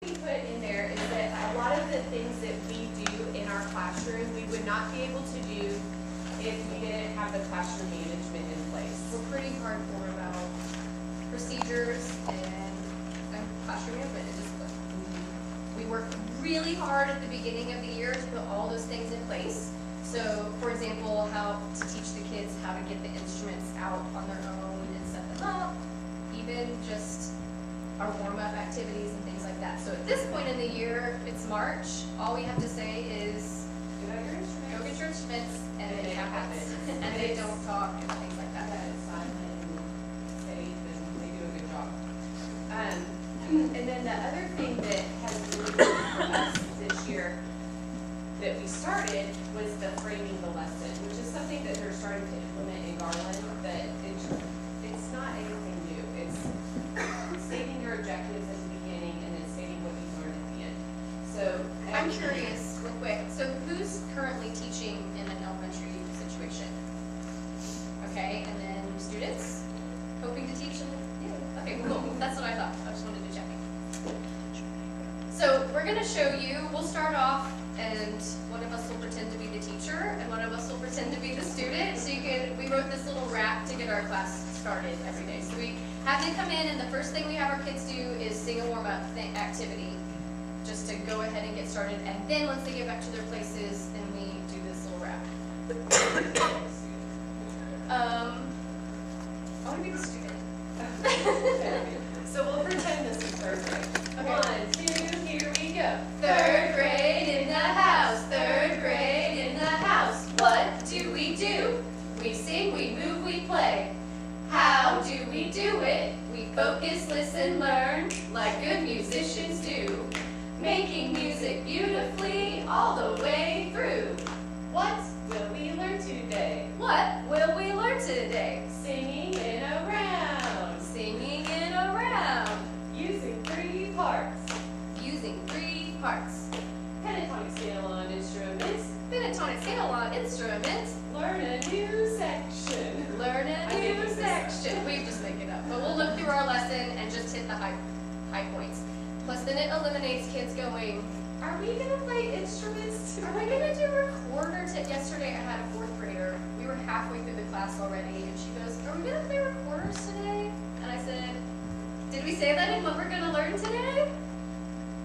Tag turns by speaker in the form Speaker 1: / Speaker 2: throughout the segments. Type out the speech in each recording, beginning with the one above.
Speaker 1: Put in there is that a lot of the things that we do in our classroom, we would not be able to do if we didn't have the classroom management in place.
Speaker 2: We're pretty hardcore about procedures and classroom management and discipline. We work really hard at the beginning of the year to put all those things in place. So, for example, how to teach the kids how to get the instruments out on their own and set them up, even just our warm-up activities and things like that. So at this point in the year, it's March, all we have to say is,
Speaker 1: Get out your instruments.
Speaker 2: go get your instruments, and
Speaker 1: And
Speaker 2: it
Speaker 1: it
Speaker 2: happens.
Speaker 1: happens.
Speaker 2: And they don't talk and things like that.
Speaker 1: That is silent and safe, and they do a good job. And then the other thing that has really worked for us this year that we started was the framing the lesson, which is something that they're starting to implement in Garland, but it's not anything new. It's stating your objectives at the beginning and then stating what you learned at the end. So
Speaker 2: I'm curious, real quick, so who's currently teaching in an elementary situation? Okay, and then students hoping to teach in the, yeah, okay, cool, that's what I thought, I just wanted to check. So we're gonna show you, we'll start off and one of us will pretend to be the teacher and one of us will pretend to be the student. So we wrote this little rap to get our class started every day. So we have them come in and the first thing we have our kids do is sing a warm-up activity just to go ahead and get started. And then once they get back to their places, then we do this little rap. I want to be the student.
Speaker 1: So we'll pretend this is third grade.
Speaker 2: Okay.
Speaker 1: 1, 2, here we go.
Speaker 2: Third grade in the house, third grade in the house. What do? We sing, we move, we play. How do we do it? We focus, listen, learn, like good musicians do. Making music beautifully all the way through.
Speaker 1: What will we learn today?
Speaker 2: What will we learn today?
Speaker 1: Singing in a round.
Speaker 2: Singing in a round.
Speaker 1: Using 3 parts.
Speaker 2: Using 3 parts.
Speaker 1: Pentatonic scale on instruments.
Speaker 2: Pentatonic scale on instruments.
Speaker 1: Learn a new section.
Speaker 2: Learn a
Speaker 1: I think
Speaker 2: new
Speaker 1: it's this
Speaker 2: section. We just make it up. But we'll look through our lesson and just hit the high points. Plus then it eliminates kids going,
Speaker 1: Are we going to play instruments
Speaker 2: are we going to do recorder? Yesterday I had a 4th grader. We were halfway through the class already and she goes, are we going to play recorders today? And I said, did we say that in what we're going to learn today?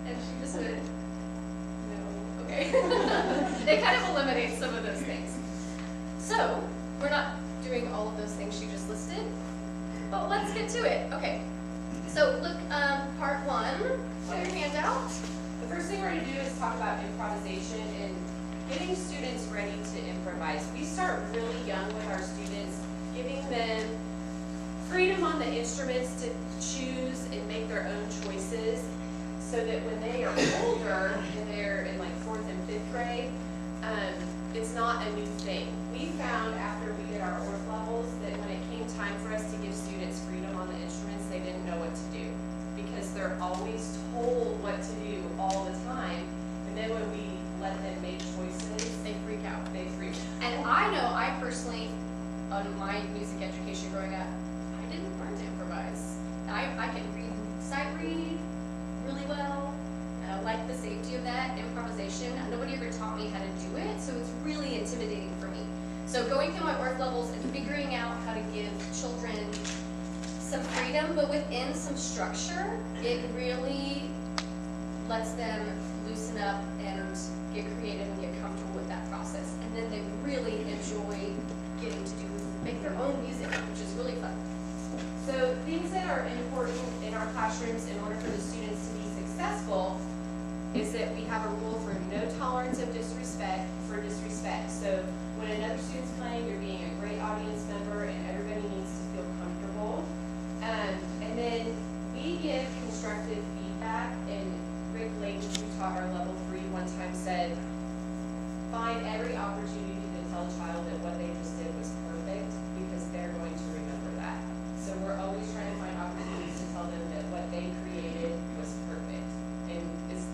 Speaker 2: And she just went, no, okay. It kind of eliminates some of those things. So, we're not doing all of those things she just listed, but let's get to it. Okay, so look, part 1, show your handout.
Speaker 1: The first thing we're going to do is talk about improvisation and getting students ready to improvise. We start really young with our students, giving them freedom on the instruments to choose and make their own choices so that when they are older and they're in like 4th and 5th grade, it's not a new thing. We found after we did our ORF levels that when it came time for us to give students freedom on the instruments, they didn't know what to do because they're always told what to do all the time. And then when we let them make choices,
Speaker 2: They freak out.
Speaker 1: they freak out.
Speaker 2: And I know I personally, on my music education growing up, I didn't learn to improvise. I can read, sight read really well. And I like the safety of that improvisation. Nobody ever taught me how to do it, so it's really intimidating for me. So going through my ORF levels and figuring out how to give children some freedom, but within some structure, it really lets them loosen up and get creative and get comfortable with that process. And then they really enjoy getting to make their own music, which is really fun.
Speaker 1: So things that are important in our classrooms in order for the students to be successful is that we have a rule for no tolerance of disrespect for disrespect. So when another student's playing, you're being a great audience member and everybody needs to feel comfortable. And then we give constructive feedback, and Rick Layton, who taught our level 3 one time said, find every opportunity to tell a child that what they just did was perfect because they're going to remember that. So we're always trying to find opportunities to tell them that what they created was perfect. And it's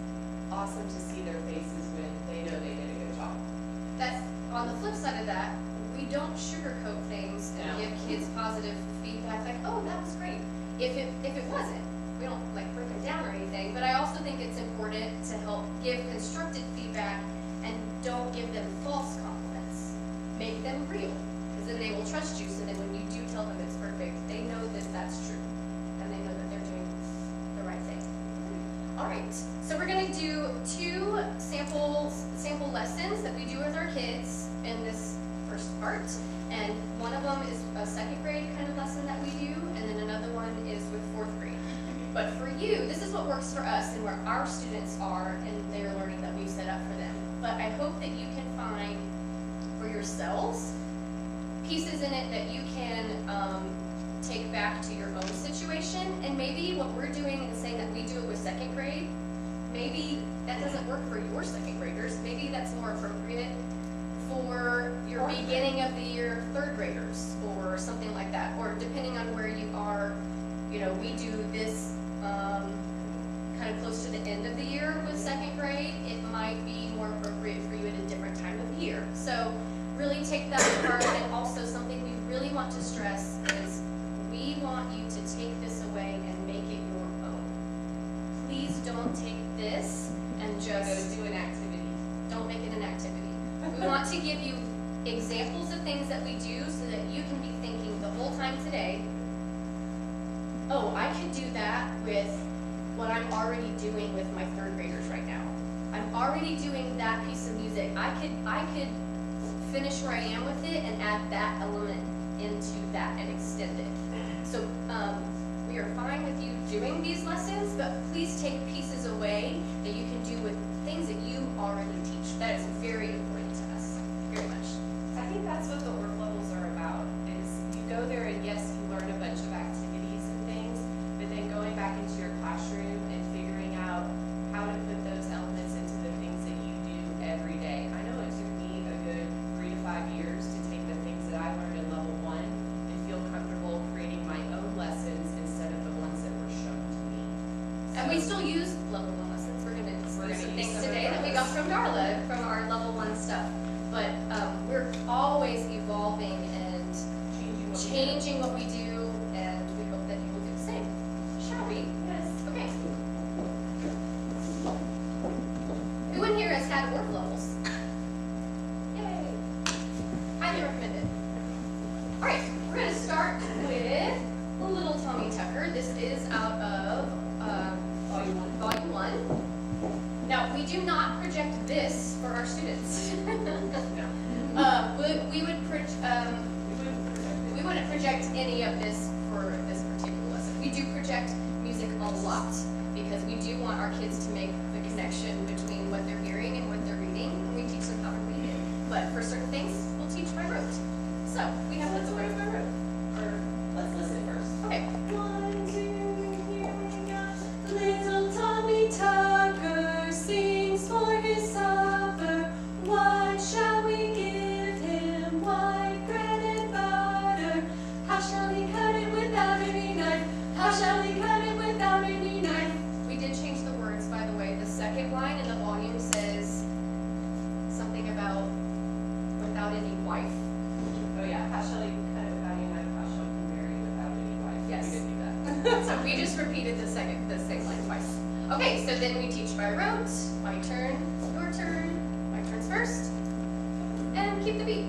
Speaker 1: awesome to see their faces when they know they did a good job.
Speaker 2: That's on the flip side of that, we don't sugarcoat things and
Speaker 1: No.
Speaker 2: give kids positive feedback like, oh, that was great. If it wasn't, we don't like break them down or anything, but I also think it's All right, so we're gonna do two sample lessons that we do with our kids in this first part. And one of them is a second grade kind of lesson that we do, and then another one is with fourth grade. But for you, this is what works for us and where our students are in their learning that we've set up for them. But I hope that you can find for yourselves pieces in it that you can take back to your own situation. And maybe what we're doing and saying that we do it with second grade, maybe that doesn't work for your second graders. Maybe that's more appropriate for your beginning of the year third graders or something like that. Or depending on where you are, you know, we do this kind of close to the end of the year with second grade. It might be more appropriate for you at a different time of year. So really take that apart. And also something we really want to stress is we want you to take this away and make it your own. Please don't take this and just
Speaker 1: do an activity.
Speaker 2: Don't make it an activity. We want to give you examples of things that we do so that you can be thinking the whole time today, oh, I could do that with what I'm already doing with my third graders right now. I'm already doing that piece of music. I could finish where I am with it and add that element into that and extend it. So we are fine with you doing these lessons, but please take pieces away that you can do with things that you already teach. That is very important to us, very much.
Speaker 1: I think that's what the work levels are about, is you go there and yes, you learn a bunch of activities and things, but then going back into your classroom and figuring out how to put those elements into the things that you do every day. I know it took me a good 3 to 5 years to take the things that I learned in level 1 and feel comfortable creating my own lessons instead of the ones that were shown to me.
Speaker 2: And we still use level 1 lessons. We're gonna use some things today that we got from Darla, from our level 1 stuff. But we're always evolving and changing what we do, and we hope that you will do the same. Shall we?
Speaker 1: Yes.
Speaker 2: Okay. Who in here has had work levels? Yay! Highly recommended. All right, we're going to start with Little Tommy Tucker. This is out of Volume 1. Now, we do not project this for our students. We wouldn't project any of this for this particular lesson. We do project music a lot because we do want our kids to make the connection between what they're hearing and what they're reading, and we teach them how to read it. But for certain things, we'll teach by rote. So we have
Speaker 1: Let's learn by rote. Or let's listen first.
Speaker 2: Okay.
Speaker 3: 1, 2, here we go. Little Tommy Tucker sings for his supper. What shall we give him? White bread and butter. How shall he cut it without any knife? How shall he cut it without any knife?
Speaker 2: We did change the words, by the way. The second line in the volume says something about without any wife.
Speaker 1: Oh yeah, how shall he cut it without any knife? How shall he marry without any wife?
Speaker 2: Yes.
Speaker 1: We did do that.
Speaker 2: So we just repeated the same line twice. Okay, so then we teach by rote. My turn, your turn, my turn's first. And keep the beat.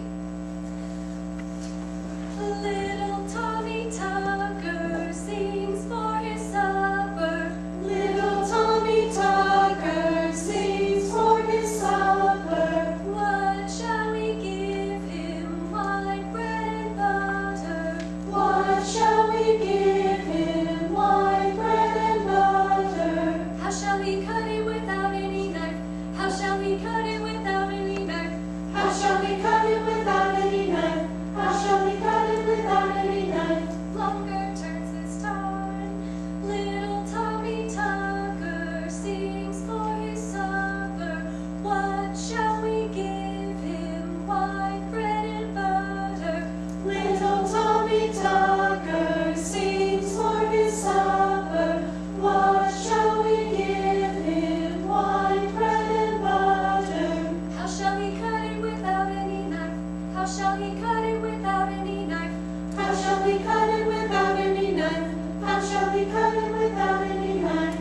Speaker 3: Little Tommy Tucker sings for his supper. Little Tommy Tucker sings for his supper. What shall we give him? White bread and butter. What shall we give him? White bread and butter. How shall we cut it without any knife? How shall we cut it without any knife? How shall we cut it without any knife? How shall we cut it without any knife? Longer turns this time. Little Tommy Tucker sings for his supper. What shall we give him? White bread and butter. Little Tommy Tucker sings for his supper. What shall we give him? White bread and butter. How shall he cut it without any knife? How shall he cut it without any knife? How shall we cut it without any knife? How shall we cut it without any knife?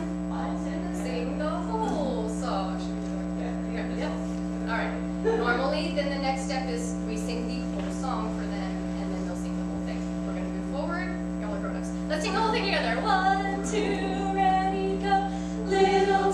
Speaker 2: Sing the whole song. Should we do it? Yep. All right. Normally, then the next step is we sing the whole song for them, and then they'll sing the whole thing. We're going to move forward. Y'all are grown-ups. Let's sing the whole thing together. 1, 2, ready, go. Little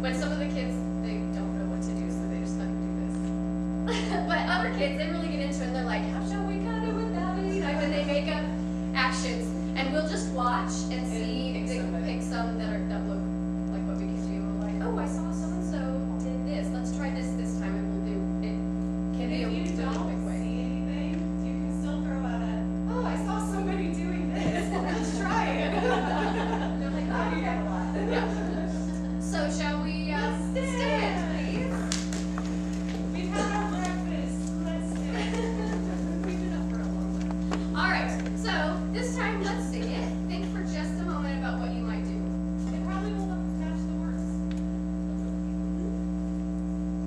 Speaker 2: When some of the kids, they don't know what to do, so they just kind of do this. But other kids, they really get into it, and they're like, how shall we cut it without any knife? And they make up actions, and we'll just watch and see, pick some that look like what we can do. We're like, oh, I saw so-and-so did this. Let's try this time, and we'll do it. Can be a really big way.
Speaker 3: Anything, you can still throw out oh, I saw somebody doing this. Let's try it. They're like, oh, you got a lot.
Speaker 2: Yeah. So shall we stand, please?
Speaker 3: We've had our breakfast. Let's stand.
Speaker 2: We've been up for a long time. All right. So this time, let's sing it. Think for just a moment about what you might do.
Speaker 3: It probably will match the words.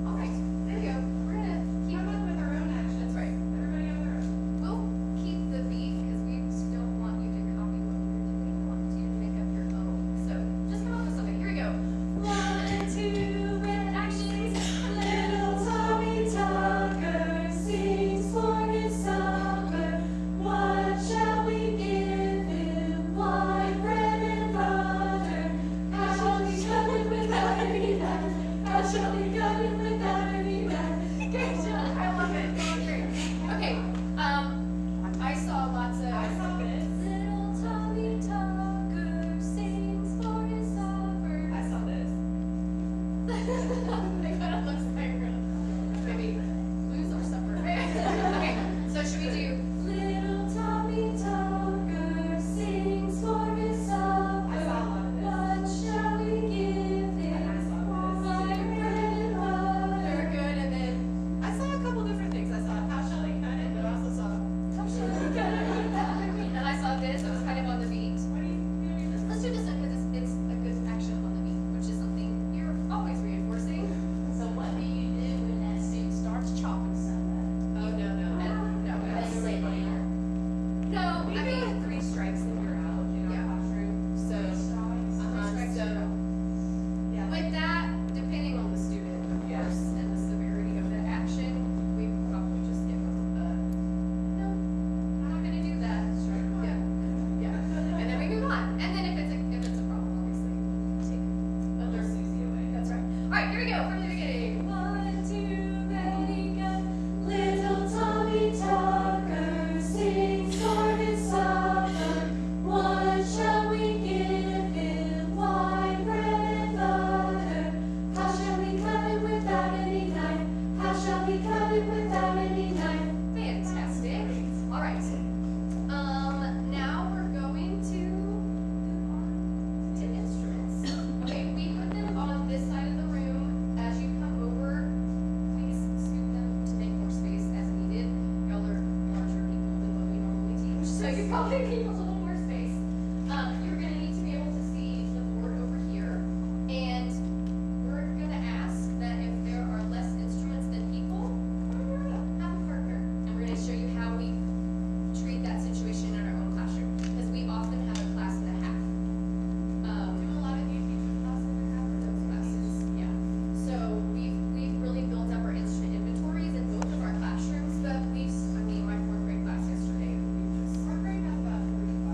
Speaker 2: All right. There you go. We're gonna keep.
Speaker 3: Come up with our own actions.
Speaker 2: That's right.
Speaker 3: Everybody have their own.
Speaker 2: We'll keep the beat because we don't want you to copy what we're doing. We want you to make up your own. So just come up with something. Here we go. 1, 2, with actions.
Speaker 3: Little Tommy Tucker sings for his supper. What shall we give him? White bread and butter. How shall we cut it without any knife? How shall we cut it without any knife?
Speaker 2: Great job. I love it. Oh, great. Okay. I saw lots of.
Speaker 3: I saw this.
Speaker 2: Little Tommy Tucker sings for his supper.
Speaker 3: I saw this.
Speaker 2: They kind of looks like we're gonna maybe lose our supper. Okay, so should we do
Speaker 3: Little Tommy Tucker sings for his supper.
Speaker 4: I saw a lot of this.
Speaker 3: What shall we give him?
Speaker 4: And I saw this.
Speaker 3: White bread and butter.
Speaker 2: very good and then
Speaker 4: I saw a couple different things. I saw how shall we cut it, but I also saw
Speaker 2: how should we get it without a beat? And I saw this, it was kind of on the beat.
Speaker 4: what do you do this?
Speaker 2: Let's do this one because it's a good action on the beat, which is something you're always reinforcing.
Speaker 5: So what do you do when that student starts chopping somebody?
Speaker 4: Oh no no.
Speaker 2: And no,
Speaker 5: That's
Speaker 2: that's
Speaker 5: later.
Speaker 2: no,
Speaker 4: We
Speaker 2: I
Speaker 4: do
Speaker 2: mean
Speaker 4: like 3 strikes and you're out in our
Speaker 2: Yeah.
Speaker 4: classroom. So
Speaker 2: strikes
Speaker 4: so
Speaker 2: are out.
Speaker 4: yeah.
Speaker 2: With that, depending on the student, of course, and the severity of the action, we probably just give them no, I'm not gonna do that. Yeah, yeah. And then we move on. And then if it's a problem, obviously, take
Speaker 4: They'll Susie away.
Speaker 2: That's right. All right, here we go from the beginning.
Speaker 3: 1, 2, ready, go. Little Tommy Tucker sings for his supper. What shall we give him? White bread and butter. How shall we cut it without any knife? How shall we cut it without any knife?
Speaker 2: Fantastic. All right. Now we're going to move on to instruments. Okay, we put them on this side of the room. As you come over, please scoot them to make more space as needed. Y'all are larger people than what we normally teach, so you probably need a little more space. You're gonna need to be able to see the board over here, and we're gonna ask that if there are less instruments than people, have a partner. And we're gonna show you how we treat that situation in our own classroom, because we often have a class and a half.
Speaker 4: Do a lot of you teach a class and a half or
Speaker 2: Those classes, yeah. So we've really built up our instrument inventories in both of our classrooms, but my 4th grade class yesterday, we just.
Speaker 4: 4th grade has about 45.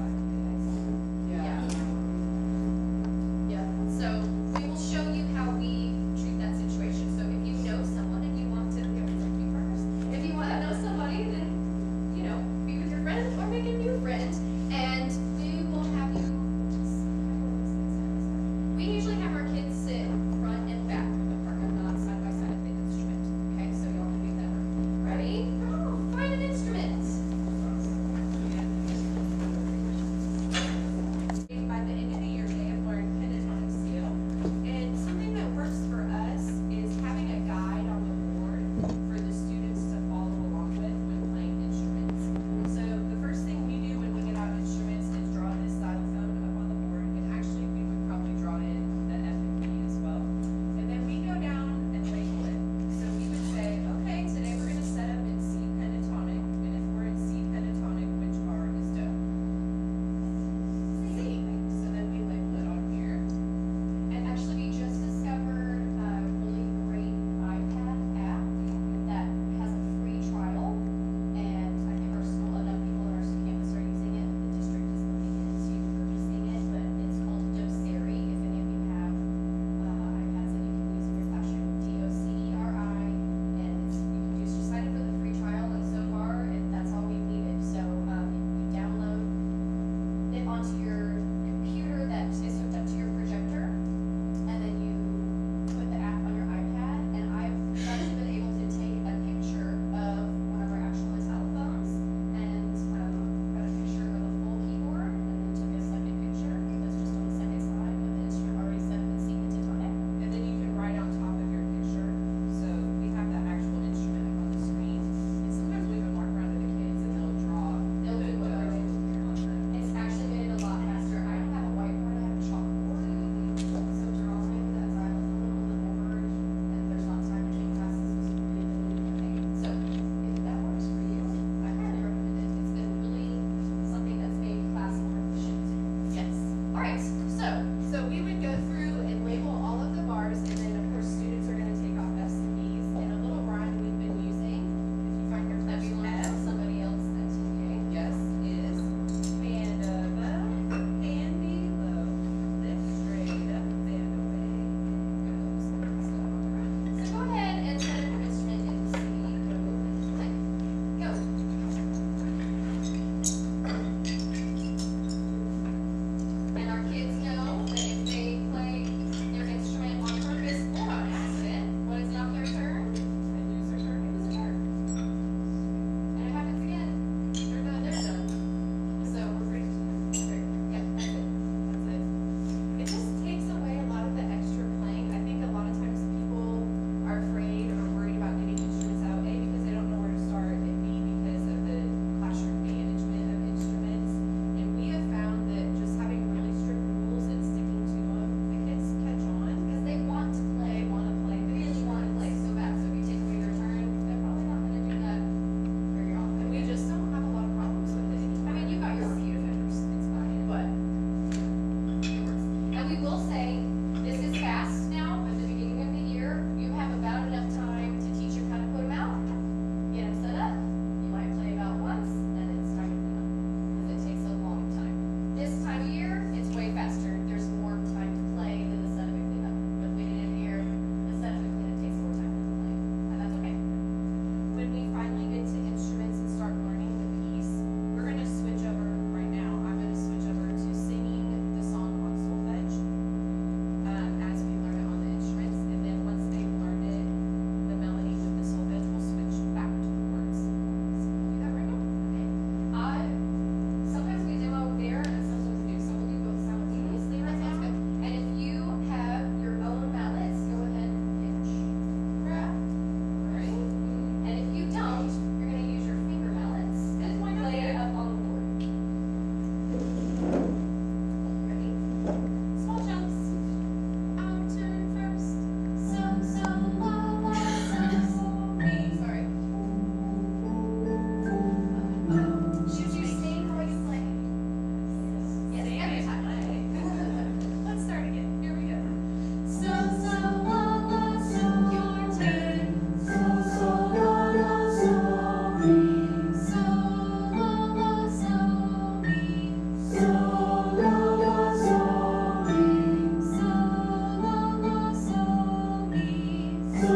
Speaker 2: Okay,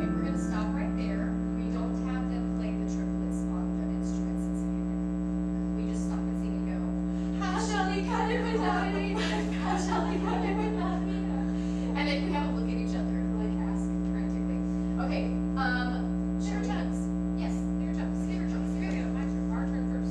Speaker 2: we're gonna stop right there. We don't have them play the triplets on the instruments and sing it. We just stop and sing and go.
Speaker 3: How shall we cut it without it? How shall we cut it without it?
Speaker 2: And then we have a look at each other, like ask frantically. Okay, Sharon Jones. Yes,
Speaker 4: Here, Jones. Here we go. My turn. Our turn first.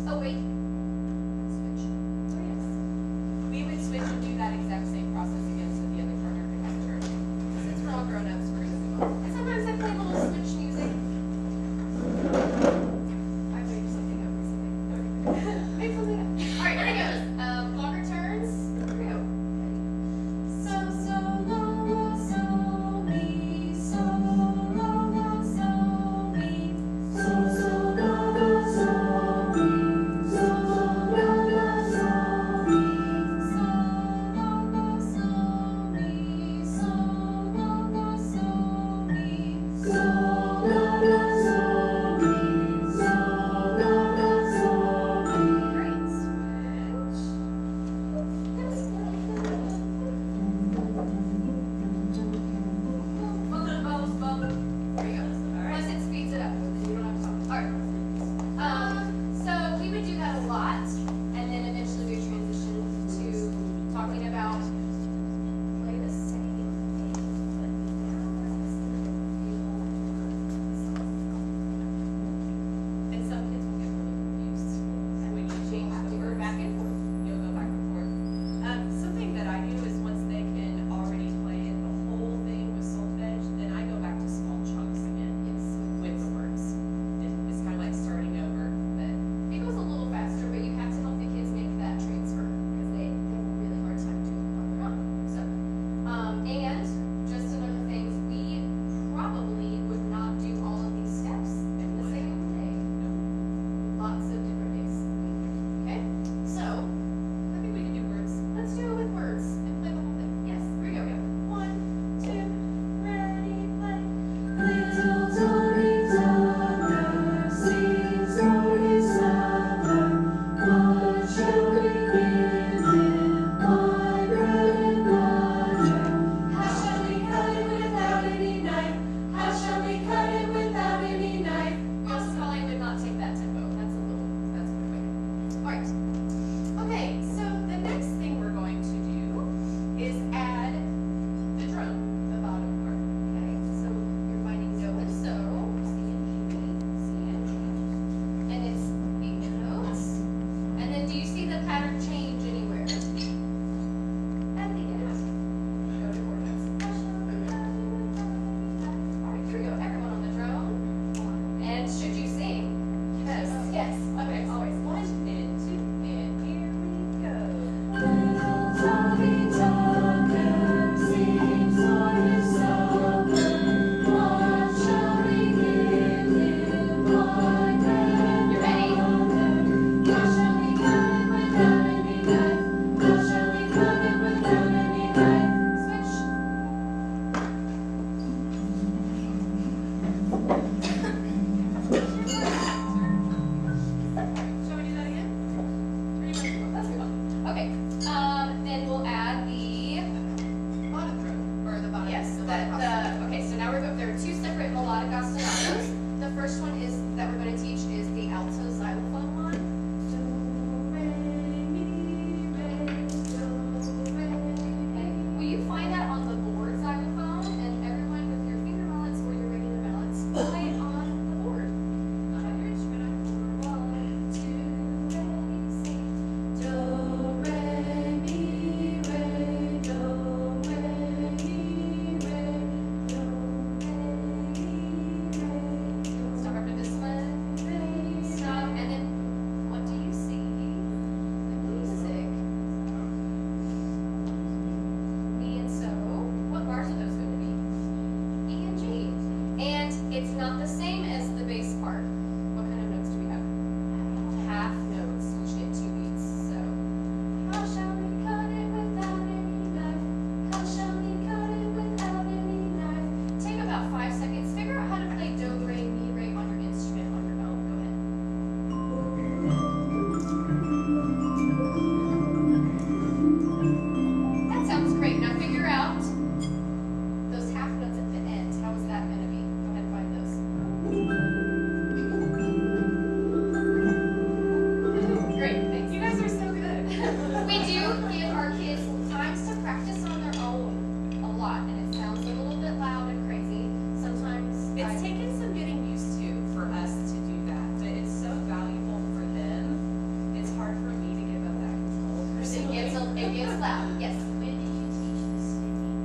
Speaker 2: loud, yes.
Speaker 5: When did you teach the singing?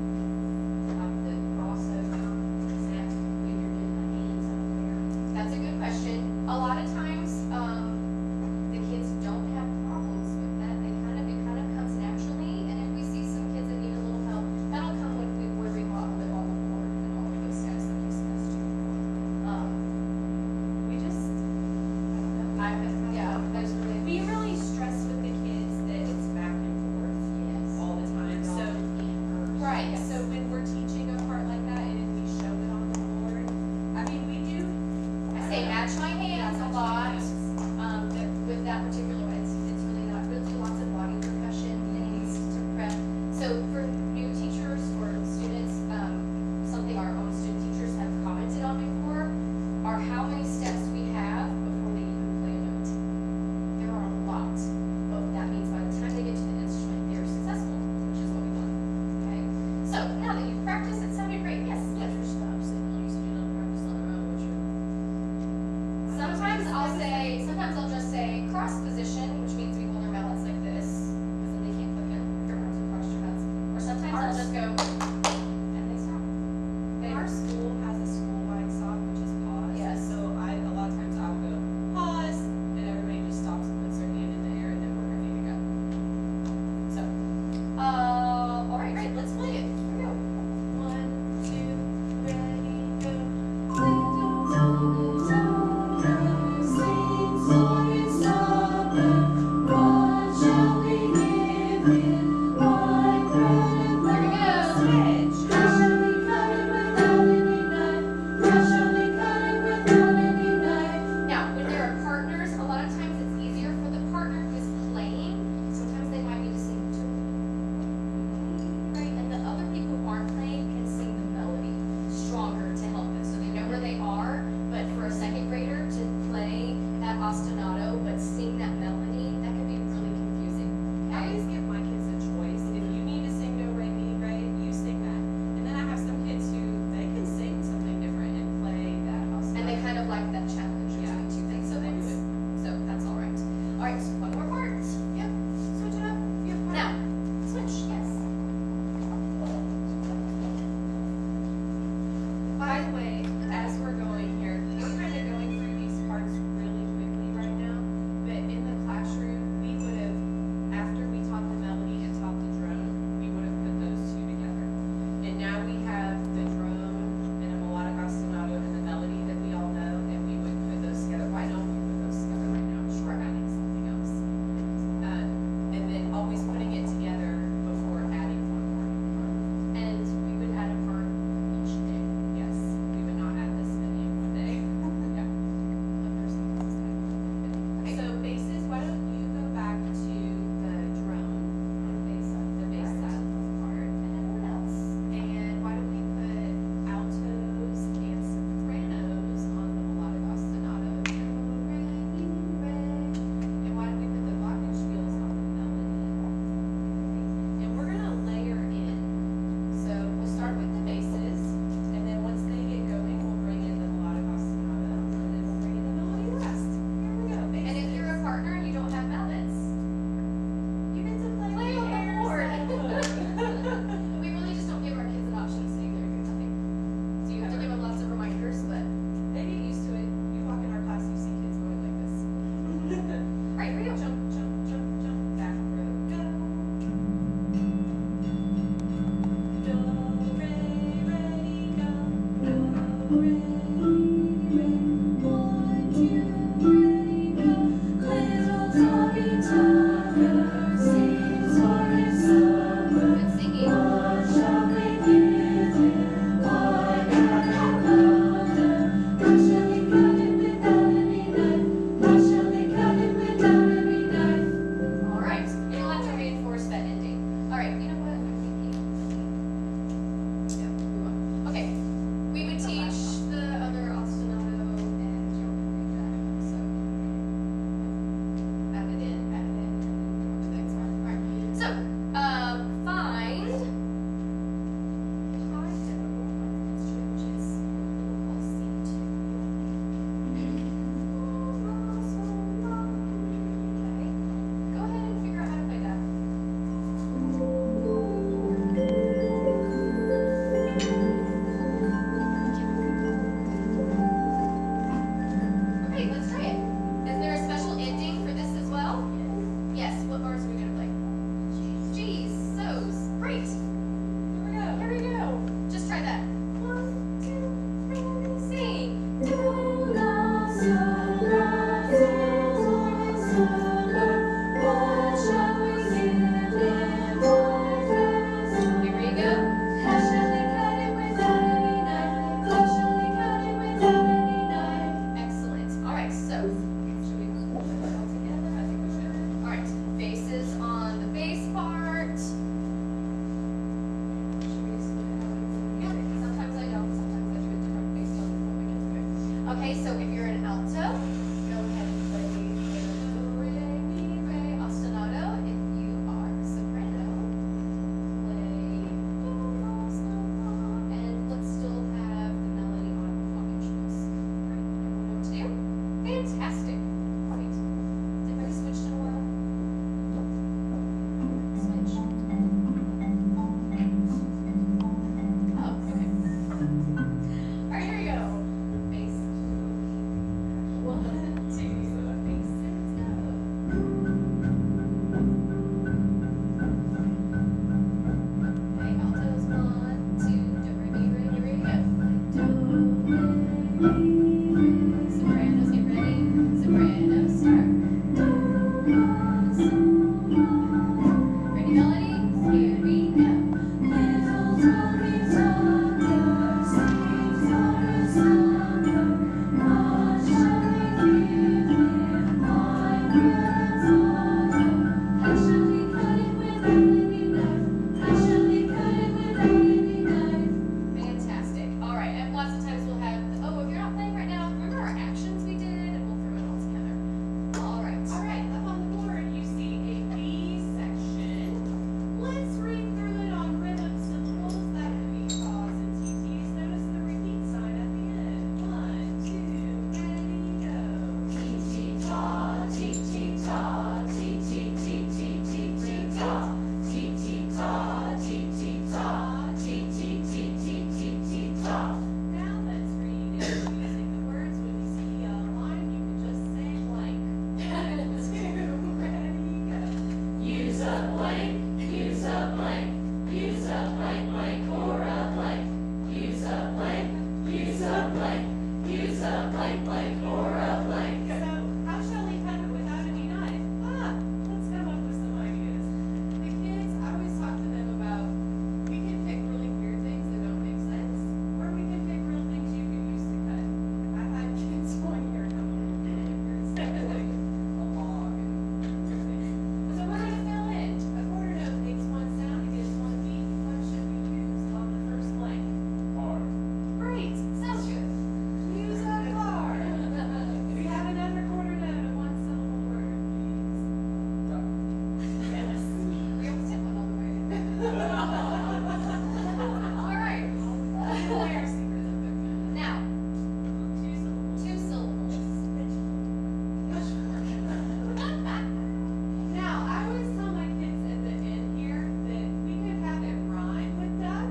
Speaker 5: Like the crossover? Is that when you're doing the hands up there?
Speaker 2: That's a good question. A lot of times, the kids don't have problems with that. It kind of comes naturally. And if we see some kids that need a little help, that'll come when we model it on the board and all of those steps that you discussed too.
Speaker 1: We just, I don't know.
Speaker 2: Yeah, that's really.
Speaker 1: We really stress with the kids that it's back and forth
Speaker 5: Yes.
Speaker 1: all the time. So,
Speaker 2: Right.
Speaker 1: so when we're teaching a part like that and if we show it on the board, I mean, we do.
Speaker 2: I say match my hands a
Speaker 1: match my
Speaker 2: lot.
Speaker 1: hands.
Speaker 2: With that particular one, it's really not good. Lots of body percussion things to prep. So for new teachers or students, something our own student teachers have commented on before are how many steps we have before they even play a note. There are a lot, but that means by the time they get to the instrument, they're successful, which is what we want. Okay. So now that you've practiced, it sounded great. Yes. Yes.
Speaker 5: Your stops and you used to do little practice on their own, which are.
Speaker 2: Sometimes I'll just say cross position, which means we hold our mallets like this, because then they can't click in with their arms across your nuts. Or sometimes I'll just go, and they stop. Okay.
Speaker 4: Our school has a school-wide sock, which is pause.
Speaker 2: Yes.
Speaker 4: So a lot of times I'll go pause, and everybody just stops and puts their hand in the air, and then we're ready to go.
Speaker 2: So, all right, great, let's play it. Here we go. 1, 2, ready, go.
Speaker 3: Little Tommy Tucker sings for his supper. What shall we give him? White bread and
Speaker 2: Here we go.
Speaker 3: Switch. How shall we cut it without any knife? How shall we cut it without any knife?
Speaker 2: Now, when there are partners, a lot of times it's easier for the partner who is playing. Sometimes they might need to sing too. Right? And the other people who aren't playing can sing the melody stronger to help them. So they know where they are, but for a second grader to play that ostinato but sing that melody, that can be really confusing.
Speaker 4: I
Speaker 2: Okay?
Speaker 4: always give my kids a choice. If you need to sing Do Re Mi Re, you sing that. And then I have some kids who they can sing something different and play that ostinato.
Speaker 2: And they kind of like that challenge
Speaker 4: Yeah.
Speaker 2: between two things.
Speaker 4: So they do it.
Speaker 2: So that's all right. All right, so one more part. Yep. Switch it up. Now, switch. Yes.
Speaker 1: By the way, as we're going here, we're kind of going through these parts really quickly right now, but in the classroom, we would have, after we taught the melody and taught the drone, we would have put those two together. And now we have the drone and a melodic ostinato and the melody that we all know, and we would put those together. Why don't we put those together right now? Sure, adding something else.
Speaker 3: Actually cut it with any knife. Actually cut it with any knife.
Speaker 2: Fantastic. All right, and lots of times we'll have, oh, if you're not playing right now, remember our actions we did, and we'll throw it all together. All right.
Speaker 4: All right, up on the board, you see a B section. Let's read through it on rhythm syllables. That could be taws and TTs. Notice the repeat sign at the end. 1, 2, ready, go.
Speaker 3: T-T-ta, T-T-ta, T-T-T-T-T-T-ta. T-T-ta, T-T-ta, T-T-T-T-T-T-ta.
Speaker 4: Now let's read it using the words. When you see a line, you can just say blank. 2, ready, go.
Speaker 3: Use a blank, use a blank, use a blank, blank, or a blank. Use a blank, use a blank, use a blank, blank, or a blank.
Speaker 4: So, how shall we cut it without any knife? Let's come up with some ideas. The kids, I always talk to them about, we can pick really weird things that don't make sense, or we can pick real things you can use to cut. I had kids one year come up with instead of like a log and weird things. So we're gonna fill in. A quarter note makes one sound, it gives one beat. What should we use on the first blank? Great, sounds good. Use a car. We have another quarter note, a one syllable word, please. Yes.
Speaker 2: We almost hit one all the way. All right.
Speaker 4: Where secrets of the
Speaker 2: Now,
Speaker 4: two syllables.
Speaker 2: 2 syllables.
Speaker 4: Now, I always tell my kids at the end here that we could have it rhyme with duck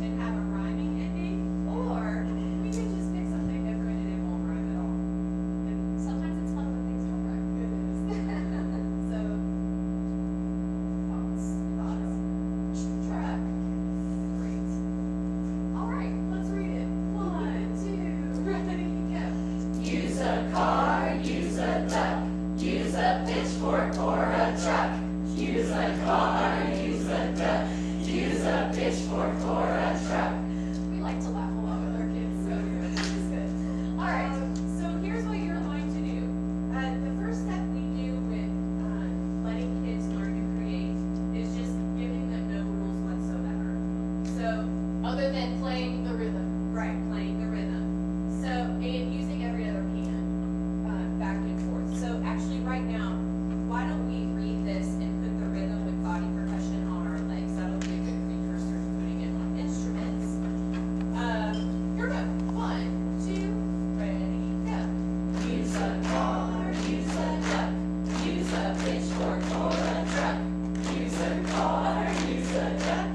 Speaker 4: and have a rhyming ending, or we could just pick something different and it won't rhyme at all. And
Speaker 2: Sometimes it's fun when things don't rhyme.
Speaker 4: it is. So, thoughts?
Speaker 2: Truck.
Speaker 4: Great.
Speaker 2: All right.
Speaker 4: Let's read it. 1, 2, ready, go.
Speaker 3: Use a car, use a duck, use a pitchfork or a truck. Use a car, use a duck, use a pitchfork or a truck.
Speaker 2: We like to laugh a lot with our kids, so this is good. All right.
Speaker 4: So here's what you're going to do. The first step we do with letting kids learn to create is just giving them no rules whatsoever. So,
Speaker 2: Other than playing the rhythm.
Speaker 4: right, playing the rhythm. So, and using every other hand back and forth. So actually right now, why don't we read this and put the rhythm with body percussion on our legs? That'll be a good precursor to putting it on instruments. Here we go. 1, 2, ready, go.
Speaker 3: Use a car, use a duck, use a pitchfork or a truck. Use a car, use a duck,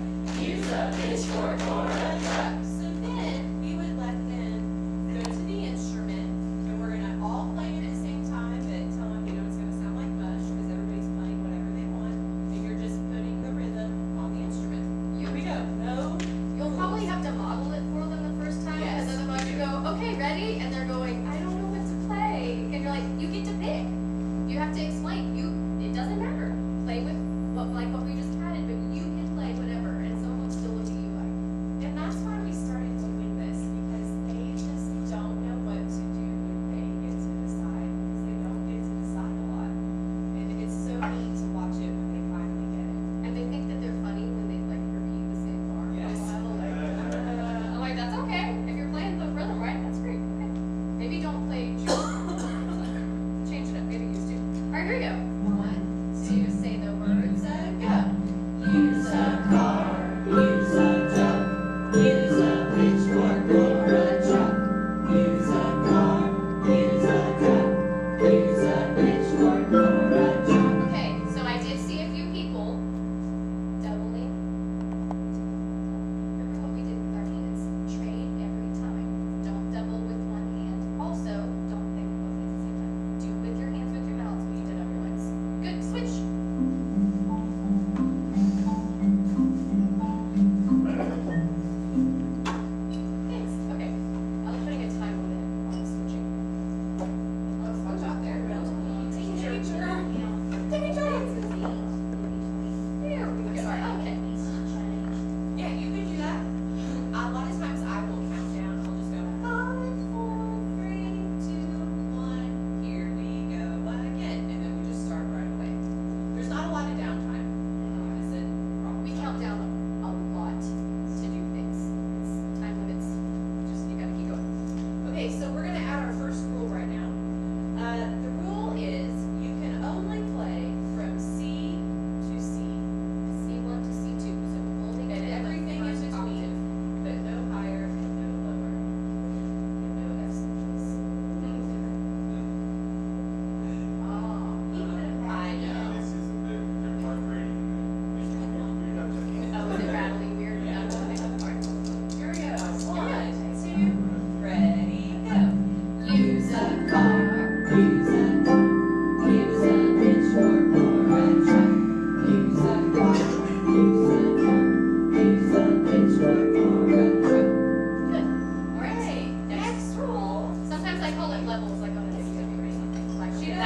Speaker 3: use a pitchfork or a truck.
Speaker 4: So then we would let them go to the instrument and we're gonna all play it at the same time, but tell them, you know, it's gonna sound like mush because everybody's playing whatever they want. And you're just putting the rhythm on the instrument. Here we go. No.
Speaker 2: You'll probably have to model it for them the first time,
Speaker 4: Yes.
Speaker 2: because otherwise you go, okay, ready? And they're going, I don't know what to play. And you're like, you get to pick. You have to explain. It doesn't matter. Play with what we just had, but you can play whatever, and someone will still look at you like,
Speaker 4: And that's why we started doing this, because they just don't know what to do when they get to decide, because they don't get to decide a lot. And it's so neat to watch it when they finally get it.
Speaker 2: and they think that they're funny when they like repeat the same bar.
Speaker 4: Yes.
Speaker 2: For a while, like, I'm like, that's okay. If you're playing the rhythm right, that's great. Okay. Maybe don't play change it up. Maybe use 2. All right, here we go. 1, 2, say the words and go.
Speaker 3: Use a car, use a duck, use a pitchfork or a truck. Use a car, use a duck, use a pitchfork or a truck.
Speaker 2: Okay, so I did see a few people doubling. Remember what we did with our hands? Trade every time. Don't double with one hand. Also, don't think both hands at the same time. Do with your hands with your mouths what you did on your legs. Good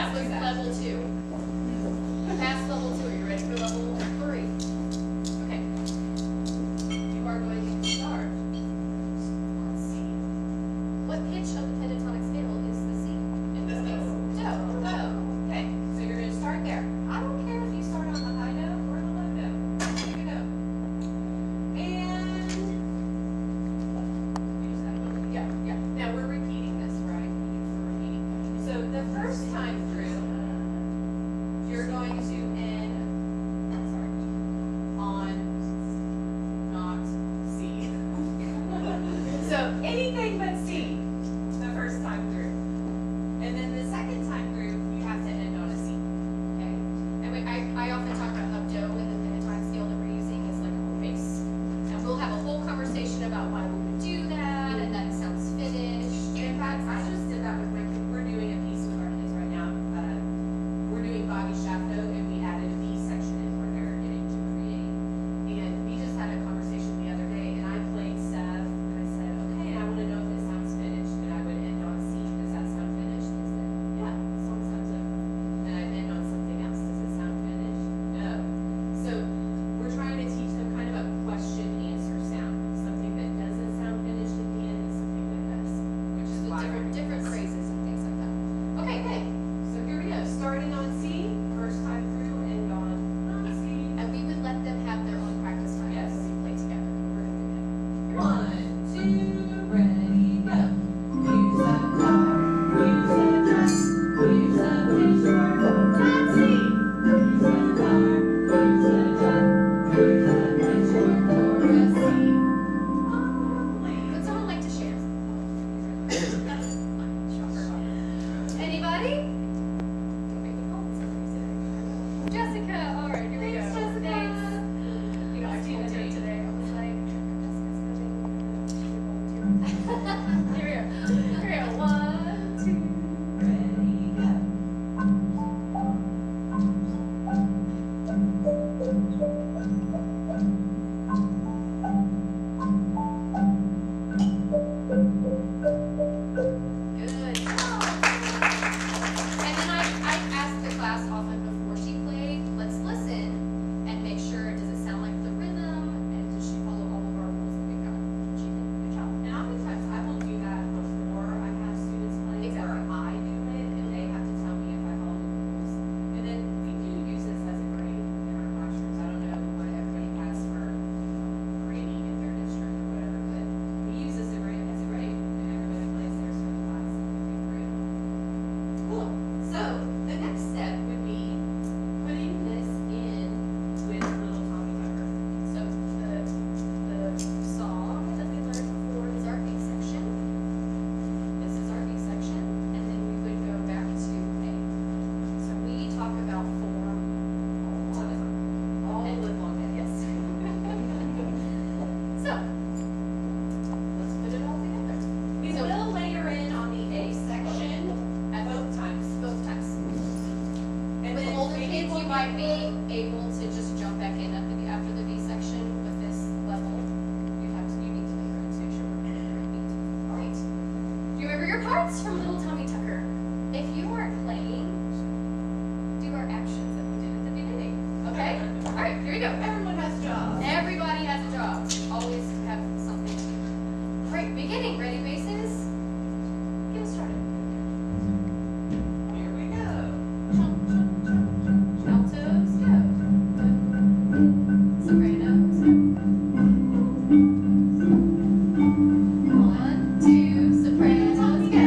Speaker 2: That was level 2. Past level 2. Are you ready for level 3? Okay. You are going to start on C. What pitch of the pentatonic scale is the C? In this case, do.
Speaker 1: Okay, so you're gonna start there. I don't care if you start on the high note or the low note. Here you go. And yeah. Now we're repeating this, right? We're repeating. So the first time through, you're going to end on not C. So anything but C the first time through. And then the second time through, you have to end on a C.
Speaker 2: Okay. And I often talk about how do in the pentatonic scale that we're using is like a bass. And we'll have a whole conversation about why we would do that and that it sounds finished.
Speaker 1: In fact, I just did that with my kids. We're doing a piece with our kids right now. We're doing Bobby Shafto, and we added a B section in where they're getting to create. And we just had a conversation the other day, and I played Sev, and I said, okay, and I want to know if it sounds finished. And I would end on C. Does that sound finished? They said, yeah, the song sounds good. And I'd end on something else. Does it sound finished? No. So we're trying to teach them kind of a question-answer sound. Something that doesn't sound finished at the end and something that does. Which is
Speaker 2: With
Speaker 1: why we're
Speaker 2: different phrases and things like that. Okay.
Speaker 1: so here we go. Starting on C, first time through, and on C.
Speaker 2: And we would let them have their own practice time
Speaker 1: Yes.
Speaker 2: when we play together. We're gonna do that.
Speaker 1: 1, 2, ready, go. Use a car, use a truck, use a pitchfork, that's C. Use a car, use a truck, use a pitchfork for a C.
Speaker 2: Would someone like to share? Anybody? Don't make me call somebody today. Jessica, all right, here we go.
Speaker 1: Thanks, Jessica.
Speaker 2: You know, I told her today. I was like, Jessica's coming. Here we go. Here we go. 1, 2.
Speaker 1: Ready, go.
Speaker 2: Good. And then I asked the class often before she played, let's listen and make sure, does it sound like the rhythm and does she follow all of our rules that we've got? She did. Good job.
Speaker 1: And oftentimes I will do that before I have students play,
Speaker 2: Exactly.
Speaker 1: where I do it, and they have to tell me if I follow the rules. And then we do use this as a grade in our classrooms. I don't know what everybody has for grading in their district or whatever, but we use this as a grade, and everybody plays theirs for the class and we do grade. Cool. So the next step would be putting this in with little Tommy Tucker.
Speaker 2: So the song that we learned before is our B section. This is our B section, and then we would go back to A. So we talk about form all the time.
Speaker 1: All
Speaker 2: Okay.
Speaker 1: live long day.
Speaker 2: Yes. So let's put it all together.
Speaker 1: We
Speaker 2: So-
Speaker 1: will layer in on the A section
Speaker 2: At
Speaker 1: both times.
Speaker 2: both times.
Speaker 1: And
Speaker 2: With
Speaker 1: then
Speaker 2: older
Speaker 1: maybe
Speaker 2: kids,
Speaker 1: we'll
Speaker 2: you
Speaker 1: get
Speaker 2: might be able to just jump back in after the B section. With this level, you need to layer in to make sure we're going to repeat. All right. Do you remember your parts from Little Tommy Tucker? If you weren't playing, do our actions that we did at the beginning. Okay? All right, here we go.
Speaker 1: Everyone has jobs.
Speaker 2: Everybody has a job. Always have something to do. All right, beginning. Ready, bases? Get us started.
Speaker 1: Here we go.
Speaker 2: Altos, go. Sopranos. 1, 2, sopranos, go.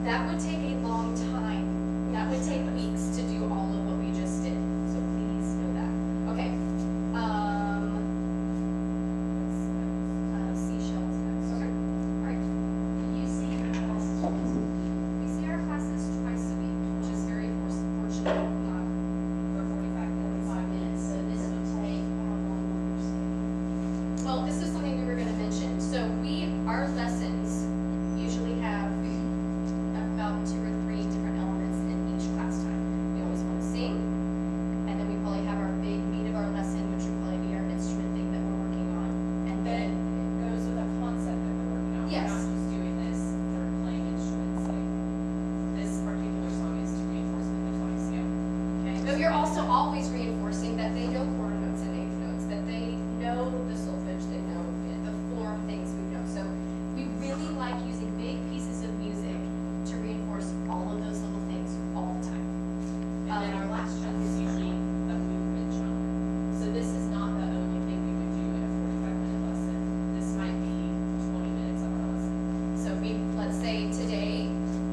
Speaker 2: That would take a long time. That would take weeks to do all of what we just did. So please know that. Okay. Seashells next. Okay. All right.
Speaker 5: You see your classes twice a week.
Speaker 2: We see our classes twice a week, which is very fortunate. For 45 minutes.
Speaker 5: 45 minutes, so this would take how long on your schedule?
Speaker 2: Well, this is something we were going to mention. So our lessons usually have about 2 or 3 different elements in each class time. We always want to sing, and then we probably have our big meat of our lesson, which would probably be our instrument thing that we're working on. And
Speaker 1: Then
Speaker 2: then,
Speaker 1: it goes with a concept that we're working on.
Speaker 2: Yes.
Speaker 1: We're not just doing this for playing instruments, like, this particular song is to reinforce the tone scale. Okay?
Speaker 2: but you're also always reinforcing that they know quarter notes and eighth notes, that they know the solfege, they know the 4 things we know. So we really like using big pieces of music to reinforce all of those little things all the time.
Speaker 1: And then our last chunk is usually a movement chunk. So this is not the only thing we would do in a 45-minute lesson. This might be 20 minutes of our lesson.
Speaker 2: So let's say today,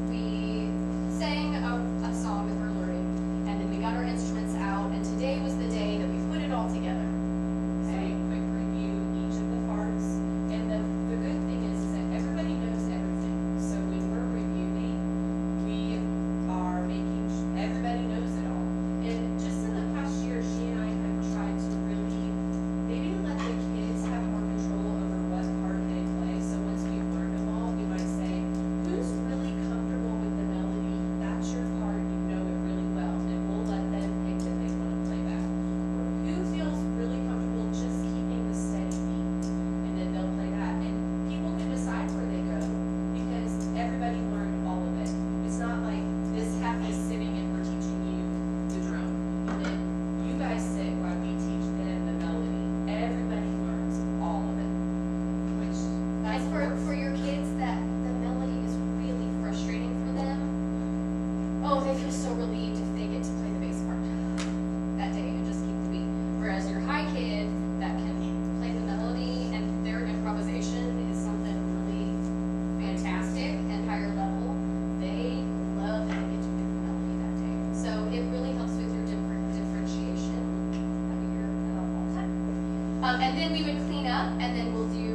Speaker 2: we sang a song that we're learning, and then we got our instruments out, and today was the day that we put it all together.
Speaker 1: So
Speaker 2: Okay?
Speaker 1: quick review each of the parts. And the good thing is that everybody knows everything. So when we're reviewing, we are making, everybody knows it all. And just in the past year, she and I have tried to really maybe let the kids have more control over what part they play. So once we've learned them all, we might say, who's really comfortable with the melody? That's your part, you know it really well. And we'll let them pick that they want to play that. Or who feels really comfortable just keeping the steady beat? And then they'll play that. And people can decide where they go because everybody learned all of it. It's not like this half is sitting and we're teaching you the drum. And then you guys sit while we teach them the melody. Everybody learns all of it. Which
Speaker 2: And for your kids that the melody is really frustrating for them, oh, they feel so relieved if they get to play the bass part that day and just keep the beat. Whereas your high kid that can play the melody and their improvisation is something really fantastic and higher level, they love that they get to pick the melody that day. So it really helps with your differentiation of your all the time. And then we would clean up, and then we'll do